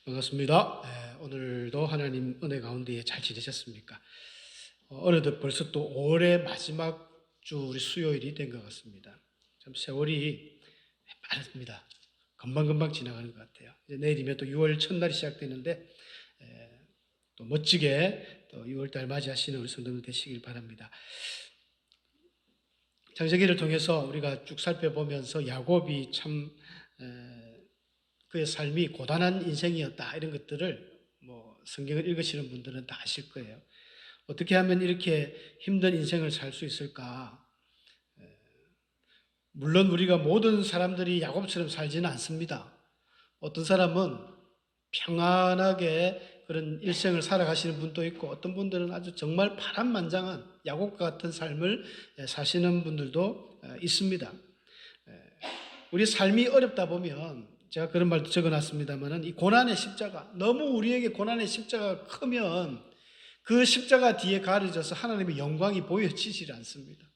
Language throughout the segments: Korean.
반갑습니다. 오늘도 하나님 은혜 가운데 잘 지내셨습니까? 어느덧 벌써 또 올해 마지막 주 우리 수요일이 된 것 같습니다. 참 세월이 빠릅니다. 금방금방 지나가는 것 같아요. 이제 내일이면 또 6월 첫날이 시작되는데 또 멋지게 또 6월달 맞이하시는 우리 성도들 되시길 바랍니다. 창세기를 통해서 우리가 쭉 살펴보면서 야곱이 참 그의 삶이 고단한 인생이었다 이런 것들을 성경을 읽으시는 분들은 다 아실 거예요. 어떻게 하면 이렇게 힘든 인생을 살 수 있을까? 물론 우리가 모든 사람들이 야곱처럼 살지는 않습니다. 어떤 사람은 평안하게 그런 일생을 살아가시는 분도 있고 어떤 분들은 아주 정말 파란만장한 야곱과 같은 삶을 사시는 분들도 있습니다. 우리 삶이 어렵다 보면 제가 그런 말도 적어놨습니다만 이 고난의 십자가, 너무 우리에게 고난의 십자가가 크면 그 십자가 뒤에 가려져서 하나님의 영광이 보여지질 않습니다.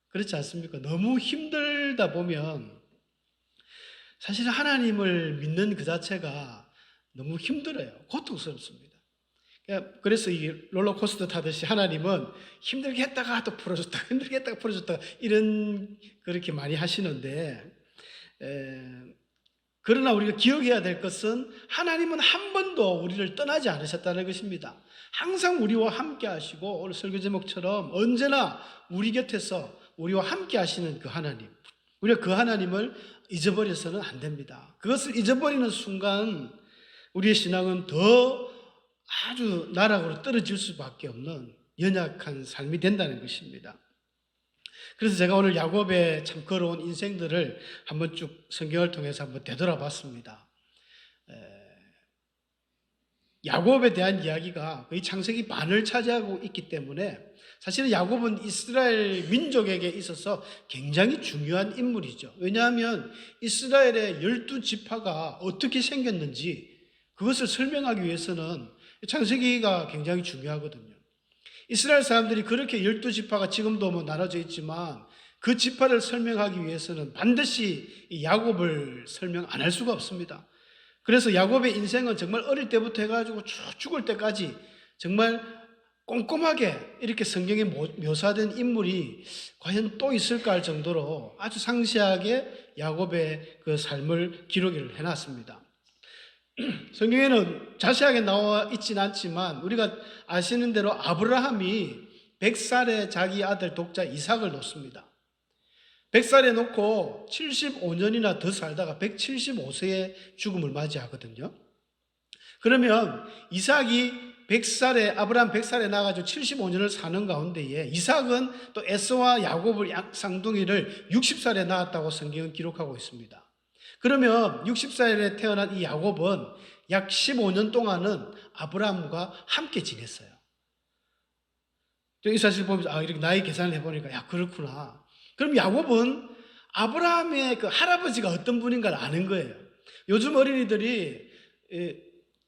그렇지 않습니까? 너무 힘들다 보면 사실 하나님을 믿는 그 자체가 너무 힘들어요. 고통스럽습니다. 그래서 이 롤러코스터 타듯이 하나님은 힘들게 했다가 또 풀어줬다가 힘들게 했다가 풀어줬다가 이런 그렇게 많이 하시는데 그러나 우리가 기억해야 될 것은 하나님은 한 번도 우리를 떠나지 않으셨다는 것입니다. 항상 우리와 함께 하시고 오늘 설교 제목처럼 언제나 우리 곁에서 우리와 함께 하시는 그 하나님, 우리가 그 하나님을 잊어버려서는 안 됩니다. 그것을 잊어버리는 순간 우리의 신앙은 더 아주 나락으로 떨어질 수밖에 없는 연약한 삶이 된다는 것입니다. 그래서 제가 오늘 야곱의 참 걸어온 인생들을 한번 쭉 성경을 통해서 한번 되돌아봤습니다. 야곱에 대한 이야기가 거의 창세기 반을 차지하고 있기 때문에 사실은 야곱은 이스라엘 민족에게 있어서 굉장히 중요한 인물이죠. 왜냐하면 이스라엘의 12지파가 어떻게 생겼는지 그것을 설명하기 위해서는 창세기가 굉장히 중요하거든요. 이스라엘 사람들이 그렇게 12지파가 지금도 나눠져 있지만 그 지파를 설명하기 위해서는 반드시 이 야곱을 설명 안 할 수가 없습니다. 그래서 야곱의 인생은 정말 어릴 때부터 해가지고 쭉 죽을 때까지 정말 꼼꼼하게 이렇게 성경에 묘사된 인물이 과연 또 있을까 할 정도로 아주 상세하게 야곱의 그 삶을 기록을 해놨습니다. 성경에는 자세하게 나와 있진 않지만 우리가 아시는 대로 아브라함이 100살에 자기 아들 독자 이삭을 놓습니다. 100살에 놓고 75년이나 더 살다가 175세의 죽음을 맞이하거든요. 그러면 이삭이 100살에 아브라함 100살에 나가지고 75년을 사는 가운데에 이삭은 또 에서와 야곱을 쌍둥이를 60살에 낳았다고 성경은 기록하고 있습니다. 그러면 60살에 태어난 이 야곱은 약 15년 동안은 아브라함과 함께 지냈어요. 이 사실 보면서 이렇게 나이 계산을 해보니까 그렇구나. 그럼 야곱은 아브라함의 그 할아버지가 어떤 분인가를 아는 거예요. 요즘 어린이들이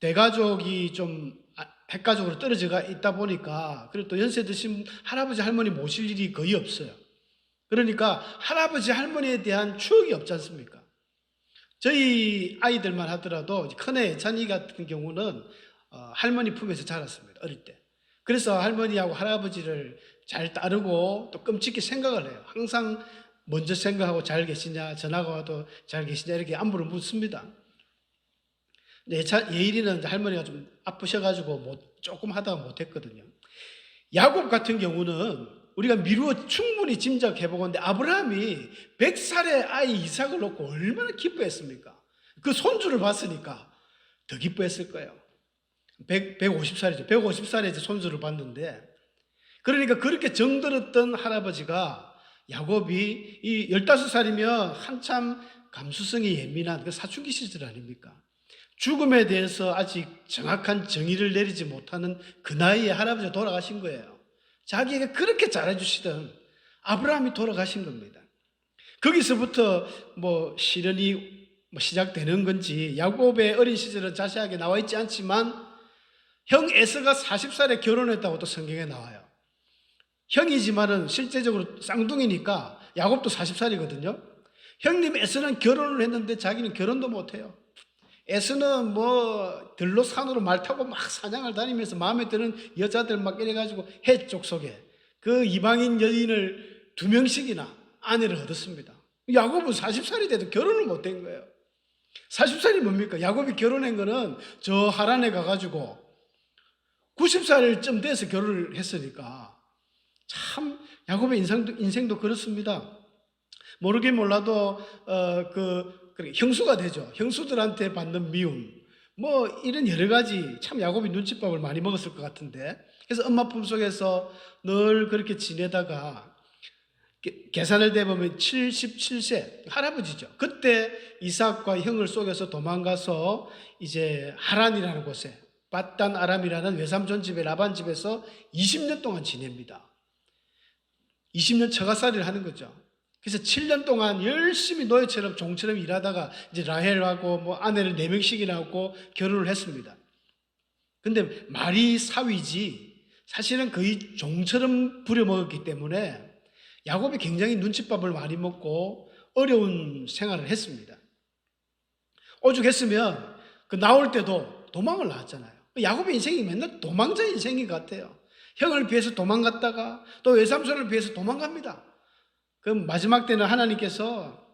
대가족이 좀 핵가족으로 떨어져 있다 보니까 그리고 또 연세 드신 할아버지 할머니 모실 일이 거의 없어요. 그러니까 할아버지 할머니에 대한 추억이 없지 않습니까? 저희 아이들만 하더라도 큰애 예찬이 같은 경우는 할머니 품에서 자랐습니다. 어릴 때. 그래서 할머니하고 할아버지를 잘 따르고 또 끔찍히 생각을 해요. 항상 먼저 생각하고 잘 계시냐, 전화가 와도 잘 계시냐 이렇게 안부를 묻습니다. 예일이는 할머니가 좀 아프셔가지고 조금 하다가 못했거든요. 야곱 같은 경우는 우리가 미루어 충분히 짐작해보건데 아브라함이 100살의 아이 이삭을 놓고 얼마나 기뻐했습니까? 그 손주를 봤으니까 더 기뻐했을 거예요. 150살이죠. 150살에 이제 손주를 봤는데 그러니까 그렇게 정들었던 할아버지가 야곱이 이 15살이면 한참 감수성이 예민한 그 사춘기 시절 아닙니까? 죽음에 대해서 아직 정확한 정의를 내리지 못하는 그 나이에 할아버지가 돌아가신 거예요. 자기에게 그렇게 잘해주시던 아브라함이 돌아가신 겁니다. 거기서부터 시련이 시작되는 건지 야곱의 어린 시절은 자세하게 나와 있지 않지만 형 에서가 40살에 결혼했다고 또 성경에 나와요. 형이지만은 실제적으로 쌍둥이니까 야곱도 40살이거든요. 형님 에서는 결혼을 했는데 자기는 결혼도 못해요. 에서는 뭐 들로 산으로 말 타고 막 사냥을 다니면서 마음에 드는 여자들 막 이래가지고 해쪽 속에 그 이방인 여인을 2명씩이나 아내를 얻었습니다. 야곱은 40살이 돼도 결혼을 못한 거예요. 40살이 뭡니까? 야곱이 결혼한 거는 저 하란에 가가지고 90살쯤 돼서 결혼을 했으니까 참 야곱의 인생도 그렇습니다. 모르긴 몰라도 형수가 되죠. 형수들한테 받는 미움, 뭐 이런 여러 가지 참 야곱이 눈칫밥을 많이 먹었을 것 같은데, 그래서 엄마 품속에서 늘 그렇게 지내다가 계산을 대보면 77세 할아버지죠. 그때 이삭과 형을 속여서 도망가서 이제 하란이라는 곳에 밧단 아람이라는 외삼촌 집에 라반 집에서 20년 동안 지냅니다. 20년 처가살이를 하는 거죠. 그래서 7년 동안 열심히 노예처럼 종처럼 일하다가 이제 라헬하고 뭐 아내를 4명씩이나 하고 결혼을 했습니다. 근데 말이 사위지 사실은 거의 종처럼 부려먹었기 때문에 야곱이 굉장히 눈칫밥을 많이 먹고 어려운 생활을 했습니다. 오죽했으면 그 나올 때도 도망을 나왔잖아요. 야곱의 인생이 맨날 도망자 인생인 것 같아요. 형을 피해서 도망갔다가 또 외삼촌을 피해서 도망갑니다. 그 마지막 때는 하나님께서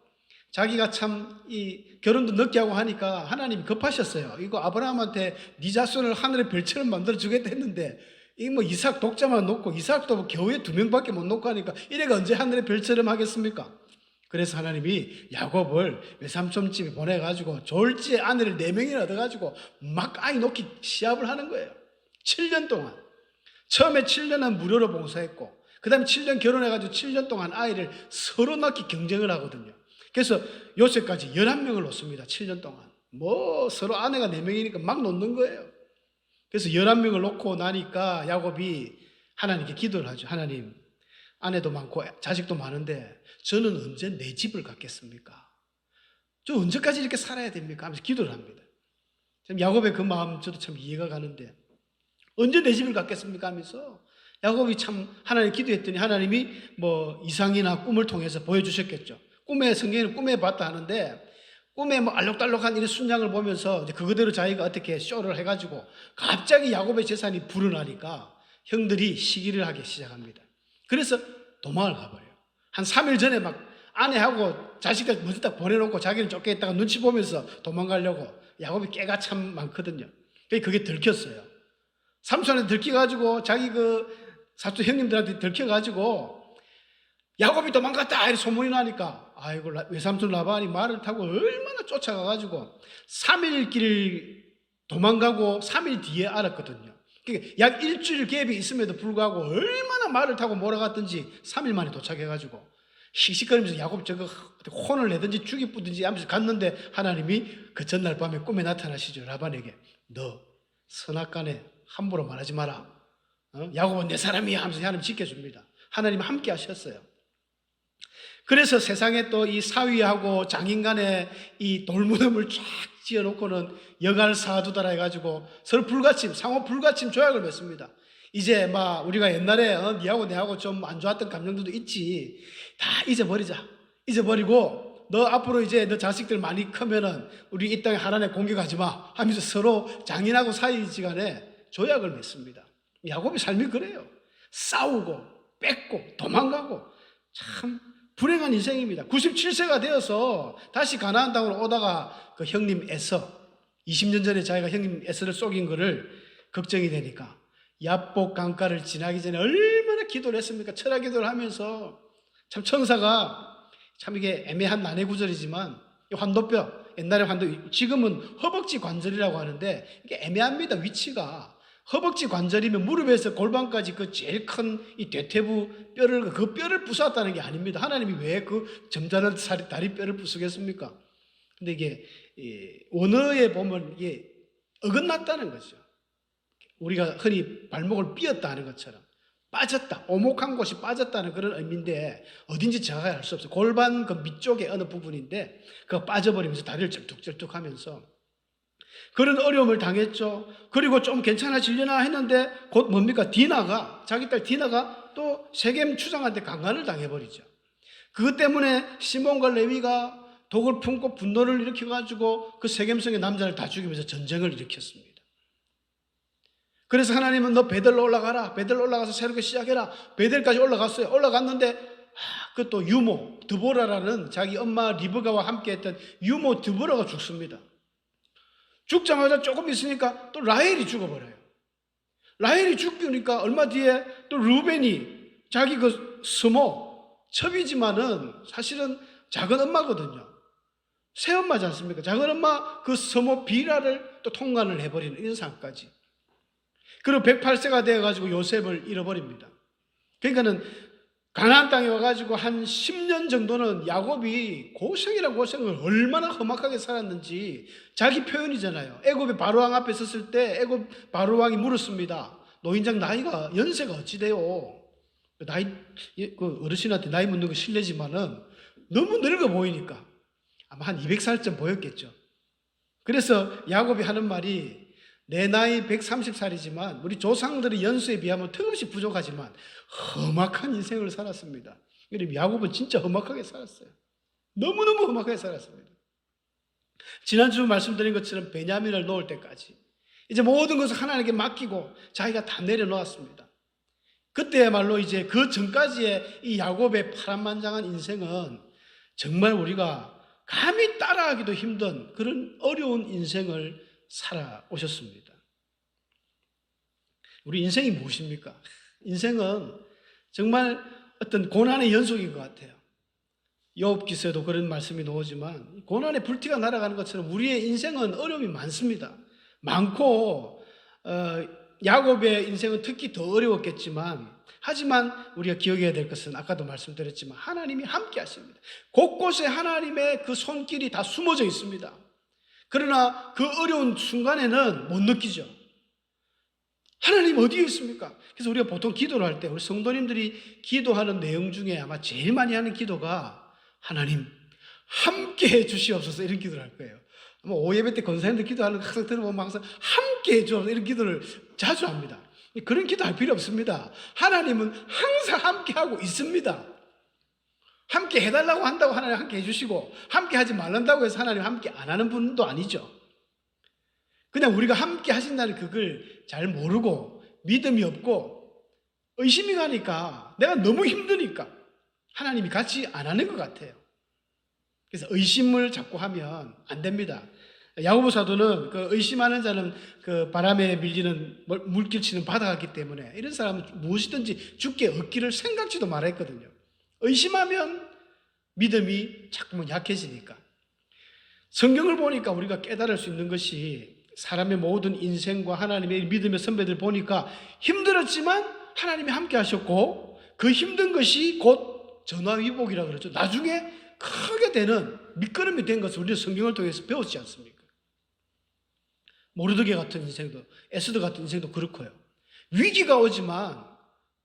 자기가 참 이 결혼도 늦게 하고 하니까 하나님이 급하셨어요. 이거 아브라함한테 네 자손을 하늘의 별처럼 만들어 주겠다 했는데 이 뭐 이삭 독자만 놓고 이삭도 뭐 겨우에 2명밖에 못 놓고 하니까 이래가 언제 하늘의 별처럼 하겠습니까? 그래서 하나님이 야곱을 외삼촌 집에 보내가지고 졸지에 아내를 4명이나 얻어가지고 막 아이 놓기 시합을 하는 거예요. 7년 동안. 처음에 7년은 무료로 봉사했고 그 다음에 7년 결혼해가지고 7년 동안 아이를 서로 낳기 경쟁을 하거든요. 그래서 요새까지 11명을 놓습니다. 7년 동안. 뭐 서로 아내가 4명이니까 막 놓는 거예요. 그래서 11명을 놓고 나니까 야곱이 하나님께 기도를 하죠. 하나님, 아내도 많고 자식도 많은데 저는 언제 내 집을 갖겠습니까? 저 언제까지 이렇게 살아야 됩니까? 하면서 기도를 합니다. 참 야곱의 그 마음 저도 참 이해가 가는데 언제 내 집을 갖겠습니까? 하면서 야곱이 참 하나님 기도했더니 하나님이 뭐 이상이나 꿈을 통해서 보여주셨겠죠. 성경에는 꿈에 봤다 하는데 꿈에 뭐 알록달록한 이런 순장을 보면서 이제 그거대로 자기가 어떻게 쇼를 해가지고 갑자기 야곱의 재산이 불어나니까 형들이 시기를 하기 시작합니다. 그래서 도망을 가버려요. 한 3일 전에 막 아내하고 자식들 먼저 딱 보내놓고 자기는 쫓겨 있다가 눈치 보면서 도망가려고 야곱이 깨가 참 많거든요. 그게 들켰어요. 삼촌한테 들켜가지고 자기 그 사촌 형님들한테 들켜가지고 야곱이 도망갔다 이렇게 소문이 나니까 아이고 외삼촌 라반이 말을 타고 얼마나 쫓아가가지고 3일 길 도망가고 3일 뒤에 알았거든요. 그러니까 약 일주일 갭이 있음에도 불구하고 얼마나 말을 타고 몰아갔든지 3일 만에 도착해가지고 씩씩거리면서 야곱 저거 혼을 내든지 죽이 뿌든지 하면서 갔는데 하나님이 그 전날 밤에 꿈에 나타나시죠. 라반에게 너 선악간에 함부로 말하지 마라. 야곱은 내 사람이야 하면서 하나님 지켜줍니다. 하나님 함께 하셨어요. 그래서 세상에 또 이 사위하고 장인 간에 이 돌무덤을 쫙 지어놓고는 여갈사두다라 해가지고 서로 불가침, 상호 불가침 조약을 맺습니다. 이제 막 우리가 옛날에 니하고 내하고 좀 안 좋았던 감정들도 있지. 다 잊어버리자. 잊어버리고 너 앞으로 이제 너 자식들 많이 크면은 우리 이 땅에 하나님 공격하지 마 하면서 서로 장인하고 사이지간에 조약을 맺습니다. 야곱의 삶이 그래요. 싸우고 뺏고 도망가고 참 불행한 인생입니다. 97세가 되어서 다시 가나안 땅으로 오다가 그 형님 에서 20년 전에 자기가 형님 에서를 속인 거를 걱정이 되니까 야복 강가를 지나기 전에 얼마나 기도를 했습니까? 철학 기도를 하면서 참 천사가 참 이게 애매한 난해 구절이지만 환도뼈, 옛날에 지금은 허벅지 관절이라고 하는데 이게 애매합니다. 위치가 허벅지 관절이면 무릎에서 골반까지 그 제일 큰 이 대퇴부 뼈를 그 뼈를 부수었다는 게 아닙니다. 하나님이 왜 그 점잖은 다리 뼈를 부수겠습니까? 근데 이게 원어에 보면 이게 어긋났다는 거죠. 우리가 흔히 발목을 삐었다 하는 것처럼 빠졌다, 오목한 곳이 빠졌다는 그런 의미인데 어딘지 정확하게 알 수 없어요. 골반 그 밑쪽에 어느 부분인데 그거 빠져버리면서 다리를 쩔뚝쩔뚝하면서 그런 어려움을 당했죠. 그리고 좀 괜찮아지려나 했는데 곧 뭡니까? 자기 딸 디나가 또 세겜 추장한테 강간을 당해버리죠. 그것 때문에 시몬과 레위가 독을 품고 분노를 일으켜가지고 그 세겜성의 남자를 다 죽이면서 전쟁을 일으켰습니다. 그래서 하나님은 너 베델로 올라가라. 베델로 올라가서 새롭게 시작해라. 베델까지 올라갔어요. 올라갔는데 그것도 유모 드보라라는 자기 엄마 리브가와 함께했던 유모 드보라가 죽습니다. 죽자마자 조금 있으니까 또 라헬이 죽어버려요. 라헬이 죽으니까 얼마 뒤에 또 루벤이 자기 그 스모 첩이지만은 사실은 작은 엄마거든요. 새엄마지 않습니까? 작은 엄마 그 스모 비라를 또 통관을 해버리는 이런 상황까지. 그리고 108세가 되어가지고 요셉을 잃어버립니다. 그러니까는 가나안 땅에 와가지고 한 10년 정도는 야곱이 고생이라 고생을 얼마나 험악하게 살았는지 자기 표현이잖아요. 애굽의 바로왕 앞에 섰을 때 애굽 바로왕이 물었습니다. 노인장 나이가 연세가 어찌 돼요? 나이 그 어르신한테 나이 묻는 거 실례지만은 너무 늙어 보이니까 아마 한 200살쯤 보였겠죠. 그래서 야곱이 하는 말이 내 나이 130살이지만 우리 조상들의 연수에 비하면 턱없이 부족하지만 험악한 인생을 살았습니다. 그럼 야곱은 진짜 험악하게 살았어요. 너무너무 험악하게 살았습니다. 지난주 말씀드린 것처럼 베냐민을 놓을 때까지 이제 모든 것을 하나님께 맡기고 자기가 다 내려놓았습니다. 그때야말로 이제 그 전까지의 이 야곱의 파란만장한 인생은 정말 우리가 감히 따라하기도 힘든 그런 어려운 인생을 살아오셨습니다. 우리 인생이 무엇입니까? 인생은 정말 어떤 고난의 연속인 것 같아요. 욥기서에도 그런 말씀이 나오지만 고난의 불티가 날아가는 것처럼 우리의 인생은 어려움이 많습니다. 많고 야곱의 인생은 특히 더 어려웠겠지만 하지만 우리가 기억해야 될 것은 아까도 말씀드렸지만 하나님이 함께 하십니다. 곳곳에 하나님의 그 손길이 다 숨어져 있습니다. 그러나 그 어려운 순간에는 못 느끼죠. 하나님 어디에 있습니까? 그래서 우리가 보통 기도를 할 때 우리 성도님들이 기도하는 내용 중에 아마 제일 많이 하는 기도가 하나님 함께 해 주시옵소서 이런 기도를 할 거예요. 아마 오예배 때 권사님들 기도하는 거 항상 들어보면 항상 함께 해 주옵소서 이런 기도를 자주 합니다. 그런 기도 할 필요 없습니다. 하나님은 항상 함께 하고 있습니다. 함께 해달라고 한다고 하나님 함께 해주시고 함께 하지 말란다고 해서 하나님 함께 안 하는 분도 아니죠. 그냥 우리가 함께 하신다는 그걸 잘 모르고 믿음이 없고 의심이 가니까 내가 너무 힘드니까 하나님이 같이 안 하는 것 같아요. 그래서 의심을 자꾸 하면 안 됩니다. 야고보 사도는 그 의심하는 자는 그 바람에 밀리는 물길 치는 바다 같기 때문에 이런 사람은 무엇이든지 죽게 얻기를 생각지도 말했거든요. 의심하면 믿음이 자꾸만 약해지니까. 성경을 보니까 우리가 깨달을 수 있는 것이 사람의 모든 인생과 하나님의 믿음의 선배들 보니까 힘들었지만 하나님이 함께 하셨고 그 힘든 것이 곧 전화위복이라고 그러죠. 나중에 크게 되는 밑거름이 된 것을 우리는 성경을 통해서 배웠지 않습니까? 모르드게 같은 인생도 에스더 같은 인생도 그렇고요. 위기가 오지만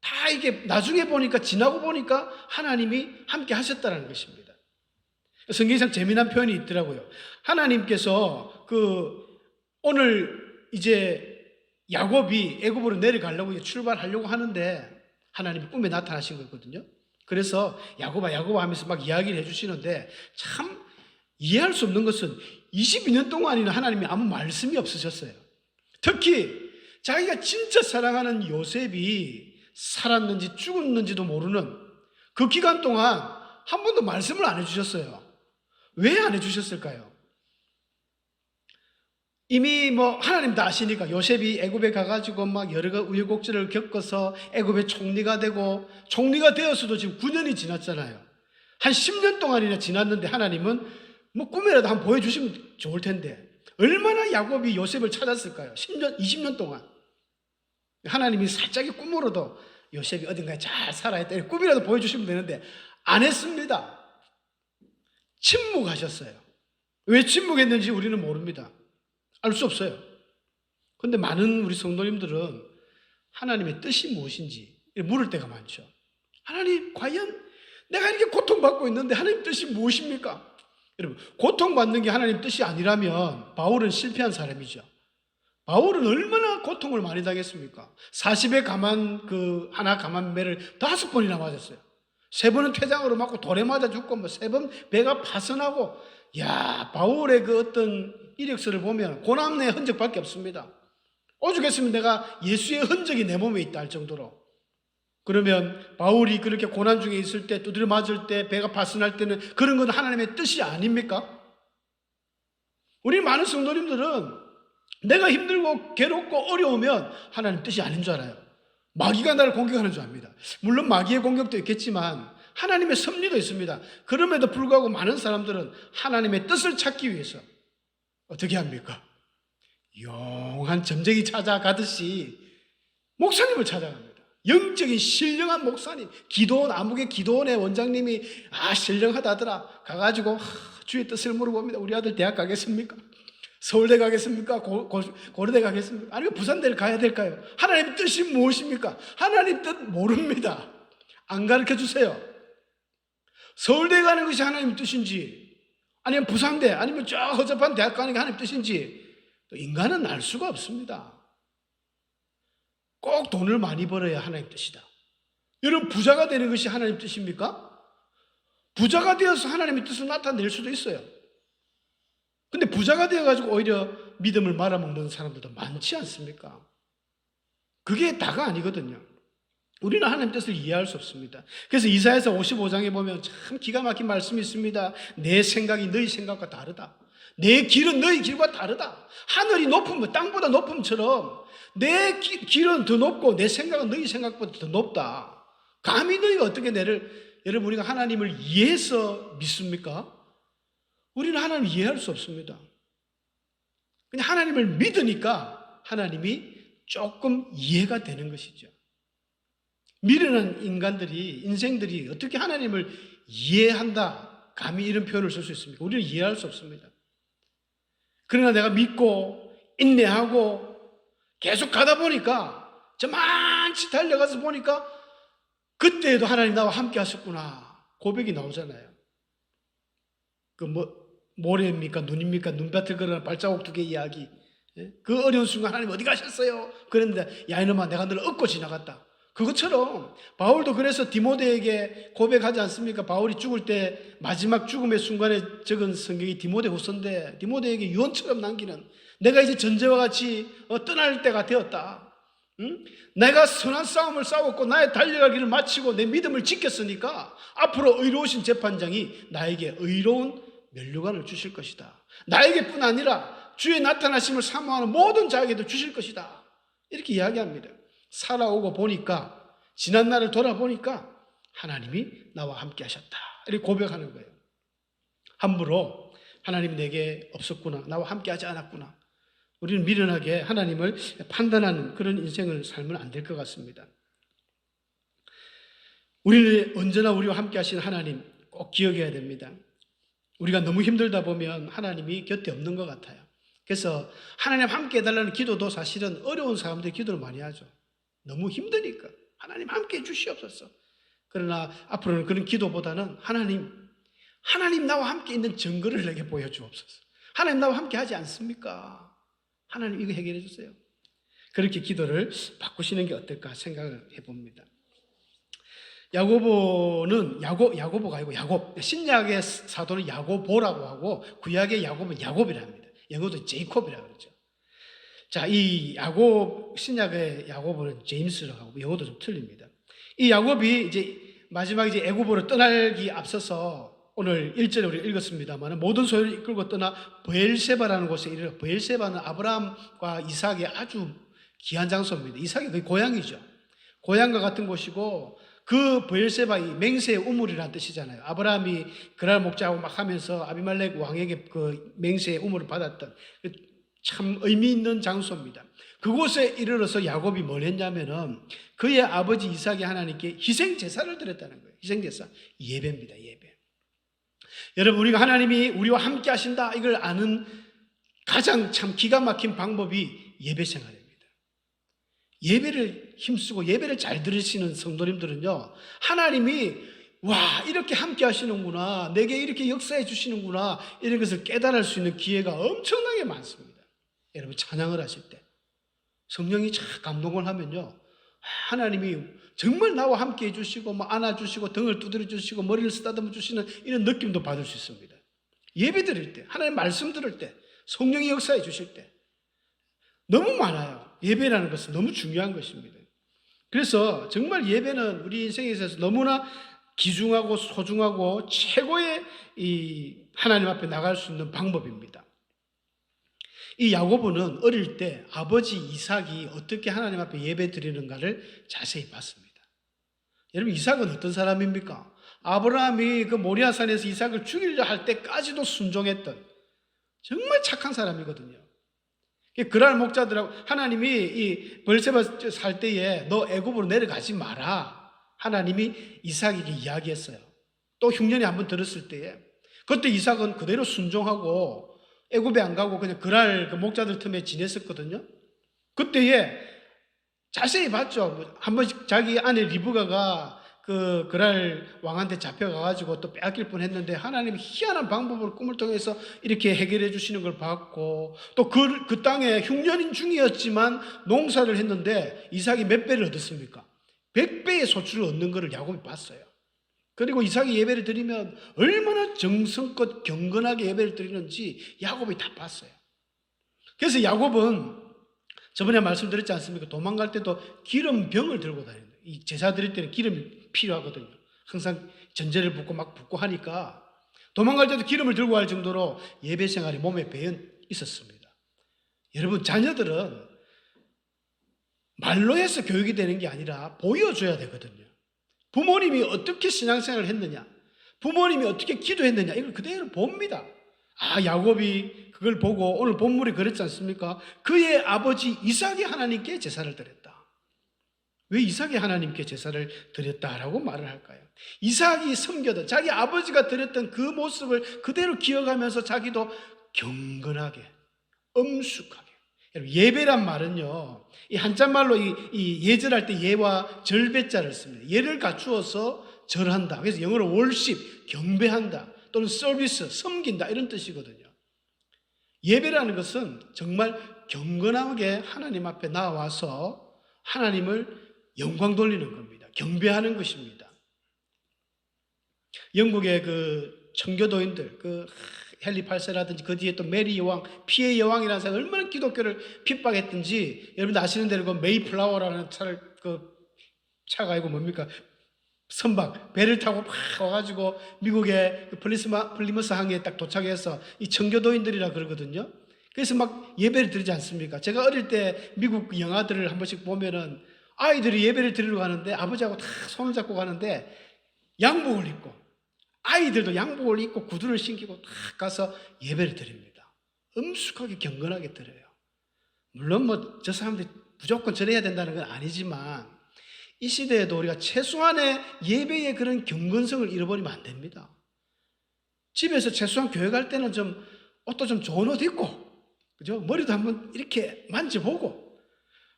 다 이게 나중에 보니까 지나고 보니까 하나님이 함께 하셨다는 것입니다. 성경에 참 재미난 표현이 있더라고요. 하나님께서 오늘 이제 야곱이 애굽으로 내려가려고 출발하려고 하는데 하나님이 꿈에 나타나신 거거든요. 그래서 야곱아 야곱아 하면서 막 이야기를 해주시는데 참 이해할 수 없는 것은 22년 동안이나 하나님이 아무 말씀이 없으셨어요. 특히 자기가 진짜 사랑하는 요셉이 살았는지 죽었는지도 모르는 그 기간 동안 한 번도 말씀을 안 해주셨어요. 왜 안 해주셨을까요? 이미 하나님 다 아시니까 요셉이 애굽에 가가지고 막 여러 우여곡절을 겪어서 애굽의 총리가 되고 총리가 되어서도 지금 9년이 지났잖아요. 한 10년 동안이나 지났는데 하나님은 꿈이라도 한번 보여주시면 좋을 텐데 얼마나 야곱이 요셉을 찾았을까요? 10년, 20년 동안. 하나님이 살짝의 꿈으로도 요셉이 어딘가에 잘 살아야 돼. 꿈이라도 보여주시면 되는데 안 했습니다. 침묵하셨어요. 왜 침묵했는지 우리는 모릅니다. 알 수 없어요. 그런데 많은 우리 성도님들은 하나님의 뜻이 무엇인지 물을 때가 많죠. 하나님, 과연 내가 이렇게 고통받고 있는데 하나님 뜻이 무엇입니까? 여러분, 고통받는 게 하나님 뜻이 아니라면 바울은 실패한 사람이죠. 바울은 얼마나 고통을 많이 당했습니까? 40의 하나 가만매를 5번이나 맞았어요. 3번은 퇴장으로 맞고 돌에 맞아 죽고 3번 배가 파선하고 야, 바울의 그 어떤 이력서를 보면 고난의 흔적밖에 없습니다. 오죽했으면 내가 예수의 흔적이 내 몸에 있다 할 정도로. 그러면 바울이 그렇게 고난 중에 있을 때, 두드려 맞을 때, 배가 파선할 때는 그런 건 하나님의 뜻이 아닙니까? 우리 많은 성도님들은 내가 힘들고 괴롭고 어려우면 하나님 뜻이 아닌 줄 알아요. 마귀가 나를 공격하는 줄 압니다. 물론 마귀의 공격도 있겠지만 하나님의 섭리도 있습니다. 그럼에도 불구하고 많은 사람들은 하나님의 뜻을 찾기 위해서 어떻게 합니까? 용한 점쟁이 찾아가듯이 목사님을 찾아갑니다. 영적인 신령한 목사님, 기도원, 암흑의 기도원의 원장님이 신령하다더라. 가가지고 주의 뜻을 물어봅니다. 우리 아들 대학 가겠습니까? 서울대 가겠습니까? 고려대 가겠습니까? 아니면 부산대를 가야 될까요? 하나님의 뜻이 무엇입니까? 하나님 뜻 모릅니다. 안 가르쳐 주세요. 서울대 가는 것이 하나님 뜻인지, 아니면 부산대, 아니면 저 허접한 대학 가는 게 하나님 뜻인지 인간은 알 수가 없습니다. 꼭 돈을 많이 벌어야 하나님 뜻이다. 여러분, 부자가 되는 것이 하나님 뜻입니까? 부자가 되어서 하나님의 뜻을 나타낼 수도 있어요. 근데 부자가 되어가지고 오히려 믿음을 말아먹는 사람들도 많지 않습니까? 그게 다가 아니거든요. 우리는 하나님 뜻을 이해할 수 없습니다. 그래서 이사야서 55장에 보면 참 기가 막힌 말씀이 있습니다. 내 생각이 너희 생각과 다르다. 내 길은 너희 길과 다르다. 하늘이 높으면 땅보다 높음처럼 내 길은 더 높고 내 생각은 너희 생각보다 더 높다. 감히 너희가 어떻게 여러분, 우리가 하나님을 이해해서 믿습니까? 우리는 하나님을 이해할 수 없습니다. 그냥 하나님을 믿으니까 하나님이 조금 이해가 되는 것이죠. 미련한 인생들이 어떻게 하나님을 이해한다, 감히 이런 표현을 쓸 수 있습니까? 우리는 이해할 수 없습니다. 그러나 내가 믿고 인내하고 계속 가다 보니까, 저만치 달려가서 보니까 그때에도 하나님 나와 함께 하셨구나 고백이 나오잖아요. 모래입니까 눈입니까? 눈밭을 걸어가는 발자국 2개 이야기. 그 어려운 순간 하나님 어디 가셨어요? 그랬는데 야 이놈아 내가 너를 얻고 지나갔다. 그것처럼 바울도 그래서 디모데에게 고백하지 않습니까? 바울이 죽을 때 마지막 죽음의 순간에 적은 성경이 디모데 후서인데 디모데에게 유언처럼 남기는, 내가 이제 전제와 같이 떠날 때가 되었다. 응? 내가 선한 싸움을 싸웠고 나의 달려갈 길을 마치고 내 믿음을 지켰으니까 앞으로 의로우신 재판장이 나에게 의로운 면류관을 주실 것이다. 나에게뿐 아니라 주의 나타나심을 사모하는 모든 자에게도 주실 것이다. 이렇게 이야기합니다. 살아오고 보니까, 지난 날을 돌아보니까 하나님이 나와 함께 하셨다. 이렇게 고백하는 거예요. 함부로 하나님이 내게 없었구나, 나와 함께 하지 않았구나. 우리는 미련하게 하나님을 판단하는 그런 인생을 살면 안 될 것 같습니다. 우리는 언제나 우리와 함께 하신 하나님 꼭 기억해야 됩니다. 우리가 너무 힘들다 보면 하나님이 곁에 없는 것 같아요. 그래서 하나님 함께 해달라는 기도도 사실은 어려운 사람들이 기도를 많이 하죠. 너무 힘드니까 하나님 함께 해주시옵소서. 그러나 앞으로는 그런 기도보다는 하나님 나와 함께 있는 증거를 내게 보여주옵소서. 하나님 나와 함께 하지 않습니까? 하나님 이거 해결해 주세요. 그렇게 기도를 바꾸시는 게 어떨까 생각을 해봅니다. 야고보가 아니고 야곱. 신약의 사도는 야고보라고 하고 구약의 야곱은 야곱이라 합니다. 영어도 제이콥이라고 그러죠. 자, 이 신약의 야고보는 제임스라고 하고 영어도 좀 틀립니다. 이 야곱이 이제 마지막 애굽으로 떠나기 앞서서 오늘 1절에 우리가 읽었습니다만 모든 소유를 이끌고 떠나 브엘세바라는 곳에 이르러, 브엘세바는 아브라함과 이삭의 아주 귀한 장소입니다. 이삭이 거의 고향이죠. 고향과 같은 곳이고 그 브엘세바, 이 맹세의 우물이라는 뜻이잖아요. 아브라함이 그랄 목자하고 막 하면서 아비멜렉 왕에게 그 맹세의 우물을 받았던 참 의미 있는 장소입니다. 그곳에 이르러서 야곱이 뭘 했냐면은 그의 아버지 이삭이 하나님께 희생 제사를 드렸다는 거예요. 희생 제사, 예배입니다. 예배. 여러분, 우리가 하나님이 우리와 함께 하신다 이걸 아는 가장 참 기가 막힌 방법이 예배 생활입니다. 예배를 힘쓰고 예배를 잘 들으시는 성도님들은요, 하나님이 와 이렇게 함께 하시는구나, 내게 이렇게 역사해 주시는구나, 이런 것을 깨달을 수 있는 기회가 엄청나게 많습니다. 여러분, 찬양을 하실 때 성령이 참 감동을 하면요, 하나님이 정말 나와 함께 해주시고 안아주시고 등을 두드려 주시고 머리를 쓰다듬어 주시는 이런 느낌도 받을 수 있습니다. 예배 드릴 때, 하나님 말씀 들을 때, 성령이 역사해 주실 때 너무 많아요. 예배라는 것은 너무 중요한 것입니다. 그래서 정말 예배는 우리 인생에 있어서 너무나 귀중하고 소중하고 최고의 이 하나님 앞에 나갈 수 있는 방법입니다. 이 야고보는 어릴 때 아버지 이삭이 어떻게 하나님 앞에 예배 드리는가를 자세히 봤습니다. 여러분, 이삭은 어떤 사람입니까? 아브라함이 그 모리아산에서 이삭을 죽이려 할 때까지도 순종했던 정말 착한 사람이거든요. 그랄 목자들하고 하나님이 이 벌세바 살 때에 너 애굽으로 내려가지 마라, 하나님이 이삭에게 이야기했어요. 또 흉년이 한번 들었을 때에 그때 이삭은 그대로 순종하고 애굽에 안 가고 그냥 그랄 그 목자들 틈에 지냈었거든요. 그때에 자세히 봤죠. 한번 자기 아내 리브가가 그랄 왕한테 잡혀가가지고 또 빼앗길 뻔했는데 하나님이 희한한 방법으로 꿈을 통해서 이렇게 해결해 주시는 걸 봤고, 또 그 땅에 흉년인 중이었지만 농사를 했는데 이삭이 몇 배를 얻었습니까? 100배의 소출을 얻는 것을 야곱이 봤어요. 그리고 이삭이 예배를 드리면 얼마나 정성껏 경건하게 예배를 드리는지 야곱이 다 봤어요. 그래서 야곱은 저번에 말씀드렸지 않습니까? 도망갈 때도 기름병을 들고 다닌다. 이 제사 드릴 때는 기름이 필요하거든요. 항상 전제를 붓고 막 붓고 하니까 도망갈 때도 기름을 들고 갈 정도로 예배 생활이 몸에 배어 있었습니다. 여러분, 자녀들은 말로 해서 교육이 되는 게 아니라 보여줘야 되거든요. 부모님이 어떻게 신앙생활을 했느냐, 부모님이 어떻게 기도했느냐, 이걸 그대로 봅니다. 야곱이 그걸 보고 오늘 본문에 그랬지 않습니까? 그의 아버지 이삭이 하나님께 제사를 드렸다. 왜 이삭이 하나님께 제사를 드렸다라고 말을 할까요? 이삭이 섬겨던 자기 아버지가 드렸던 그 모습을 그대로 기억하면서 자기도 경건하게, 엄숙하게. 예배란 말은요, 이 한자말로 이 예절할 때 예와 절배자를 씁니다. 예를 갖추어서 절한다. 그래서 영어로 worship, 경배한다, 또는 서비스, 섬긴다, 이런 뜻이거든요. 예배라는 것은 정말 경건하게 하나님 앞에 나와서 하나님을 영광 돌리는 겁니다. 경배하는 것입니다. 영국의 그 청교도인들, 헨리 8세라든지 그 뒤에 또 메리 여왕, 피해 여왕이라는 사람이 얼마나 기독교를 핍박했든지 여러분들 아시는 대로 그 메이플라워라는 차가 아니고 뭡니까? 선박, 배를 타고 막 와가지고 미국의 그 플리머스 항에 딱 도착해서 이 청교도인들이라 그러거든요. 그래서 막 예배를 드리지 않습니까? 제가 어릴 때 미국 영화들을 한 번씩 보면은 아이들이 예배를 드리러 가는데 아버지하고 다 손을 잡고 가는데 양복을 입고, 아이들도 양복을 입고 구두를 신기고 딱 가서 예배를 드립니다. 엄숙하게 경건하게 드려요. 물론 뭐 저 사람들이 무조건 저래야 된다는 건 아니지만 이 시대에도 우리가 최소한의 예배의 그런 경건성을 잃어버리면 안 됩니다. 집에서 최소한 교회 갈 때는 좀 옷도 좀 좋은 옷 입고, 그죠? 머리도 한번 이렇게 만져보고,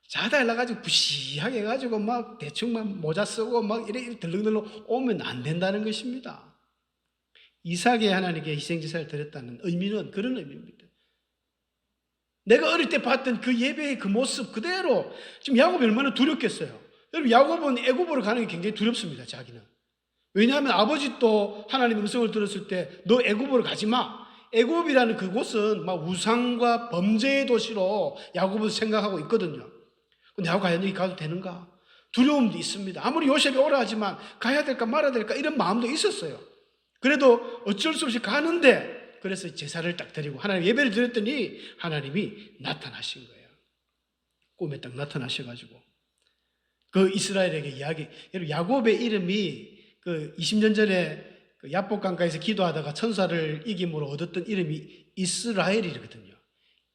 자다 일어나가지고 부시하게 해가지고 막 대충 막 모자 쓰고 막 이렇게 들렁들렁 오면 안 된다는 것입니다. 이삭의 하나님께 희생제사를 드렸다는 의미는 그런 의미입니다. 내가 어릴 때 봤던 그 예배의 그 모습 그대로 지금 야곱이 얼마나 두렵겠어요. 여러분, 야곱은 애굽으로 가는 게 굉장히 두렵습니다. 자기는. 왜냐하면 아버지 또 하나님의 음성을 들었을 때 너 애굽으로 가지 마. 애굽이라는 그곳은 막 우상과 범죄의 도시로 야곱은 생각하고 있거든요. 내가 과연 여기 가도 되는가? 두려움도 있습니다. 아무리 요셉이 오라 하지만 가야 될까 말아야 될까 이런 마음도 있었어요. 그래도 어쩔 수 없이 가는데, 그래서 제사를 딱 드리고 하나님 예배를 드렸더니 하나님이 나타나신 거예요. 꿈에 딱 나타나셔가지고 그 이스라엘에게 여러분, 야곱의 이름이 그 20년 전에 그 야복강가에서 기도하다가 천사를 이김으로 얻었던 이름이 이스라엘이거든요.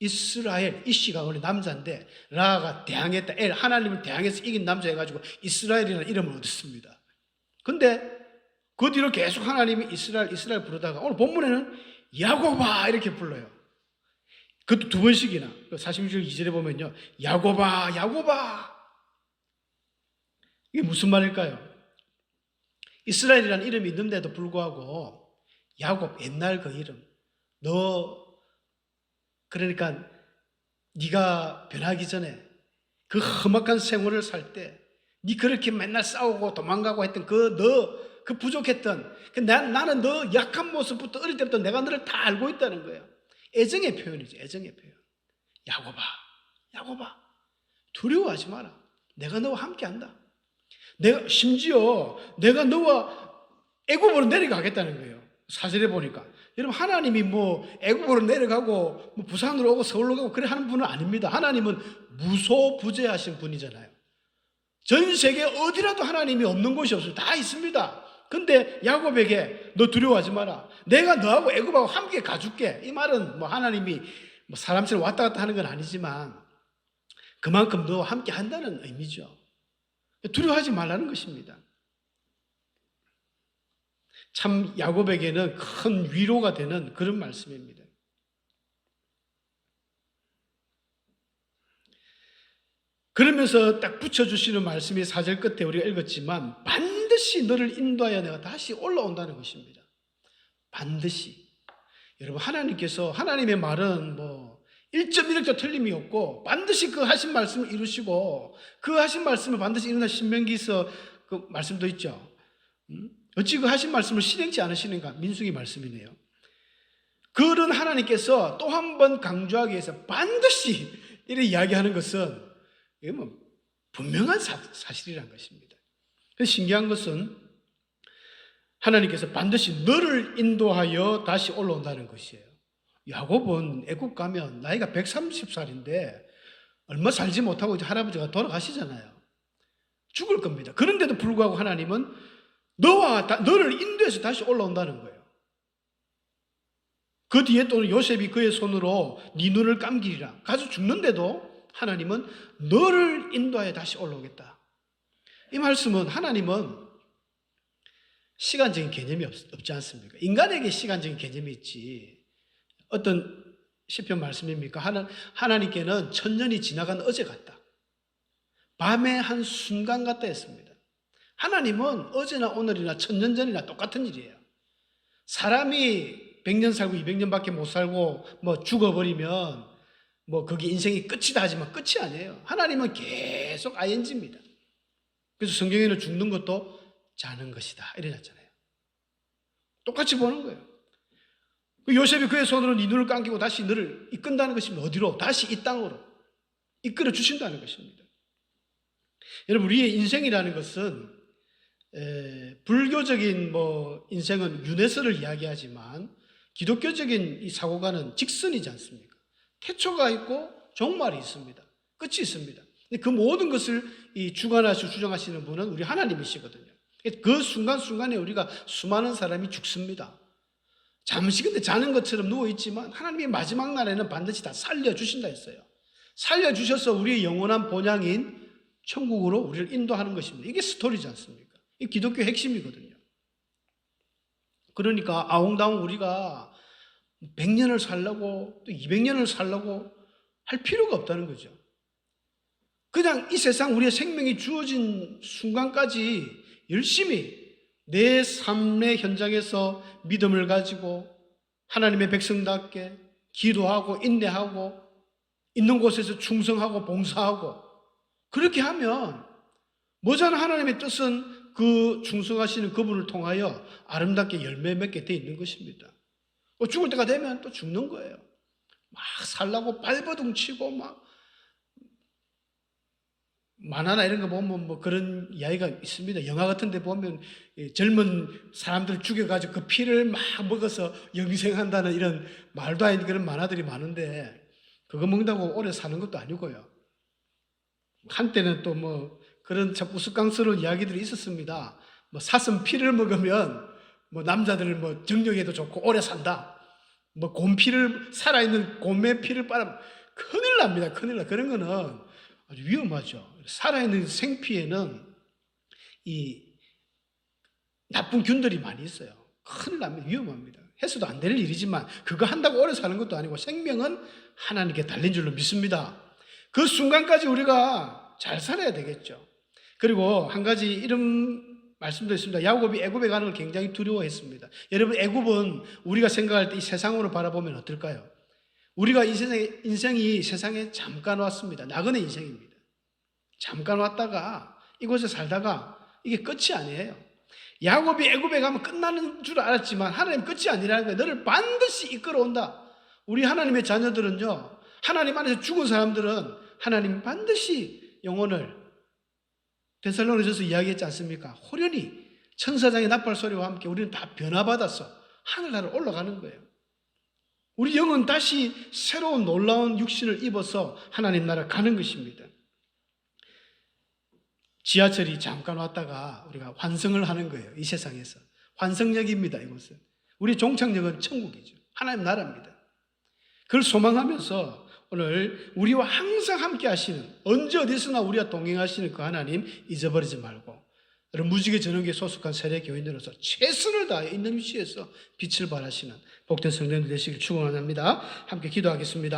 이스라엘, 이씨가 원래 남자인데 라가 대항했다, 하나님을 대항해서 이긴 남자 해가지고 이스라엘이라는 이름을 얻었습니다. 근데 그 뒤로 계속 하나님이 이스라엘 부르다가 오늘 본문에는 야곱아 이렇게 불러요. 그것도 두 번씩이나. 46절 2절에 보면요, 야곱아 야곱아. 이게 무슨 말일까요? 이스라엘이라는 이름이 있는데도 불구하고 야곱, 옛날 그 이름, 그러니까 네가 변하기 전에 그 험악한 생활을 살 때 네 그렇게 맨날 싸우고 도망가고 했던 그 그 부족했던 나는 너 약한 모습부터 어릴 때부터 내가 너를 다 알고 있다는 거예요. 애정의 표현이죠. 애정의 표현. 야곱아 두려워하지 마라. 내가 너와 함께한다. 심지어 내가 너와 애굽으로 내려가겠다는 거예요. 사절에 보니까 여러분, 하나님이 뭐 애굽으로 내려가고 뭐 부산으로 오고 서울로 가고 그래 하는 분은 아닙니다. 하나님은 무소부재하신 분이잖아요. 전 세계 어디라도 하나님이 없는 곳이 없어요. 다 있습니다. 근데 야곱에게 너 두려워하지 마라. 내가 너하고 애굽하고 함께 가줄게. 이 말은 뭐 하나님이 뭐 사람처럼 왔다 갔다 하는 건 아니지만 그만큼 너와 함께 한다는 의미죠. 두려워하지 말라는 것입니다. 참 야곱에게는 큰 위로가 되는 그런 말씀입니다. 그러면서 딱 붙여주시는 말씀이 4절 끝에 우리가 읽었지만 반드시 너를 인도하여 내가 다시 올라온다는 것입니다. 반드시. 여러분, 하나님의 말은 뭐 1.1도 틀림이 없고 반드시 그 하신 말씀을 이루시고 그 하신 말씀을 반드시 이룬다. 신명기서 그 말씀도 있죠. 어찌 그 하신 말씀을 실행치 않으시는가? 민수기 말씀이네요. 그런 하나님께서 또 한 번 강조하기 위해서 반드시 이렇게 이야기하는 것은 이게 뭐 분명한 사실이란 것입니다. 그래서 신기한 것은 하나님께서 반드시 너를 인도하여 다시 올라온다는 것이에요. 야곱은 애굽 가면 나이가 130살인데 얼마 살지 못하고 이제 할아버지가 돌아가시잖아요. 죽을 겁니다. 그런데도 불구하고 하나님은 너를 인도해서 다시 올라온다는 거예요. 그 뒤에 또 요셉이 그의 손으로 네 눈을 감기리라. 가서 죽는데도 하나님은 너를 인도하여 다시 올라오겠다. 이 말씀은 하나님은 시간적인 개념이 없지 않습니까? 인간에게 시간적인 개념이 있지. 어떤 시편 말씀입니까? 하나님께는 천년이 지나간 어제 같다. 밤의 한 순간 같다 했습니다. 하나님은 어제나 오늘이나 천년 전이나 똑같은 일이에요. 사람이 100년 살고 200년밖에 못 살고 뭐 죽어버리면 뭐 그게 인생이 끝이다 하지만 끝이 아니에요. 하나님은 계속 ING입니다. 그래서 성경에는 죽는 것도 자는 것이다 이래놨잖아요. 똑같이 보는 거예요. 요셉이 그의 손으로 네 눈을 감기고 다시 너를 이끈다는 것입니다. 어디로? 다시 이 땅으로 이끌어 주신다는 것입니다. 여러분, 우리의 인생이라는 것은 불교적인 뭐 인생은 윤회설을 이야기하지만 기독교적인 이 사고가는 직선이지 않습니까? 태초가 있고 종말이 있습니다. 끝이 있습니다. 그 모든 것을 주관하시고 주정하시는 분은 우리 하나님이시거든요. 그 순간순간에 우리가 수많은 사람이 죽습니다. 잠시 근데 자는 것처럼 누워있지만 하나님이 마지막 날에는 반드시 다 살려주신다 했어요. 살려주셔서 우리의 영원한 본향인 천국으로 우리를 인도하는 것입니다. 이게 스토리지 않습니까? 이 기독교의 핵심이거든요. 그러니까 아웅다웅 우리가 100년을 살려고 또 200년을 살려고 할 필요가 없다는 거죠. 그냥 이 세상 우리의 생명이 주어진 순간까지 열심히 내 삶의 현장에서 믿음을 가지고 하나님의 백성답게 기도하고 인내하고 있는 곳에서 충성하고 봉사하고 그렇게 하면 뭐잖아. 하나님의 뜻은 그 충성하시는 그분을 통하여 아름답게 열매 맺게 돼 있는 것입니다. 죽을 때가 되면 또 죽는 거예요. 막 살라고 발버둥 치고 막 만화나 이런 거 보면 뭐 그런 이야기가 있습니다. 영화 같은 데 보면 젊은 사람들 죽여가지고 그 피를 막 먹어서 영생한다는 이런 말도 아닌 그런 만화들이 많은데 그거 먹는다고 오래 사는 것도 아니고요. 한때는 또 뭐 그런 참 우스꽝스러운 이야기들이 있었습니다. 뭐 사슴 피를 먹으면 뭐 남자들 뭐 정력에도 좋고 오래 산다. 뭐 곰피를 살아있는 곰의 피를 빨아 큰일 납니다. 큰일 나. 그런 거는 아주 위험하죠. 살아있는 생피에는 이 나쁜 균들이 많이 있어요. 큰일 납니다. 위험합니다. 해서도 안 될 일이지만 그거 한다고 오래 사는 것도 아니고 생명은 하나님께 달린 줄로 믿습니다. 그 순간까지 우리가 잘 살아야 되겠죠. 그리고 한 가지 이런 말씀도 있습니다. 야곱이 애굽에 가는 걸 굉장히 두려워했습니다. 여러분, 애굽은 우리가 생각할 때 이 세상으로 바라보면 어떨까요? 우리가 인생이 세상에 잠깐 왔습니다. 나그네 인생입니다. 잠깐 왔다가 이곳에 살다가 이게 끝이 아니에요. 야곱이 애굽에 가면 끝나는 줄 알았지만 하나님 끝이 아니라는 거예요. 너를 반드시 이끌어온다. 우리 하나님의 자녀들은요, 하나님 안에서 죽은 사람들은 하나님 반드시 영혼을, 데살로니가서 이야기했지 않습니까? 호련히 천사장의 나팔 소리와 함께 우리는 다 변화받아서 하늘나라로 올라가는 거예요. 우리 영은 다시 새로운 놀라운 육신을 입어서 하나님 나라 가는 것입니다. 지하철이 잠깐 왔다가 우리가 환승을 하는 거예요. 이 세상에서. 환승역입니다, 이곳은. 우리 종착역은 천국이죠. 하나님 나라입니다. 그걸 소망하면서 오늘 우리와 항상 함께 하시는, 언제 어디서나 우리와 동행하시는 그 하나님 잊어버리지 말고, 여러분 무지개 전원교회 소속한 세례 교인으로서 최선을 다해 있는 위치에서 빛을 발하시는 복된 성도들 되시길 축원합니다. 함께 기도하겠습니다.